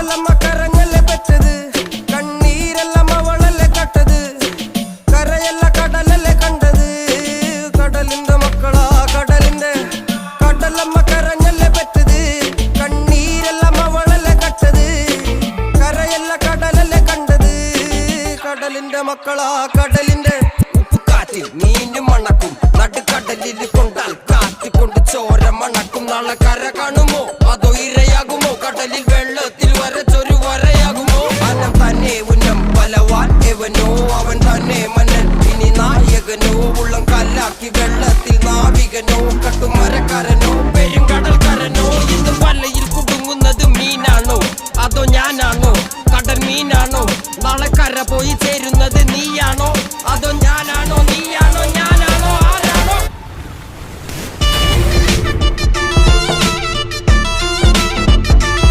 കടലമ്മ കരഞ്ഞല്ലേ പെറ്റത്, കണ്ണീരെല്ലാം അവളല്ലേ കട്ടത്, കരയല്ല കടലല്ലേ കണ്ടത്. കടലിന്റെ മക്കളാ കടലിന്റെ, കടലമ്മ കരഞ്ഞല്ലേ പെറ്റത്, കണ്ണീരെല്ലാം അവളല്ലേ കട്ടത്, കരയല്ല കടലല്ലേ കണ്ടത്. കടലിന്റെ മക്കളാ കടലിന്റെ. ഉപ്പുകാറ്റിൽ മീനും മണക്കും, നടുക്കടലിൽ കൊണ്ടാൽ കാറ്റിക്കൊണ്ട് ചോര മണക്കും. നാളെ കര കാണുമോ അതോ ഇരയാകുമോ, കടലിൽ വെള്ളത്തിൽ വരച്ചൊരു വരയാകുമോ. അനം തന്നെ ഉന്നം ബലവാൻ എവനോ, അവൻ തന്നെ മന്നൻ ഇനി നായകനോ. ഉള്ളം കല്ലാക്കി വെള്ളത്തിൽ നാവികനോ, കട്ടുമരക്കാരനോ പെരുങ്കടൽക്കാരനോ. ഇന്ന് വലയിൽ കുടുങ്ങുന്നത് മീനാണോ അതോ ഞാനാണോ, കടൽ മീനാണോ. നാളെ കര പോയി ചേരുന്നത് നീയാണോ.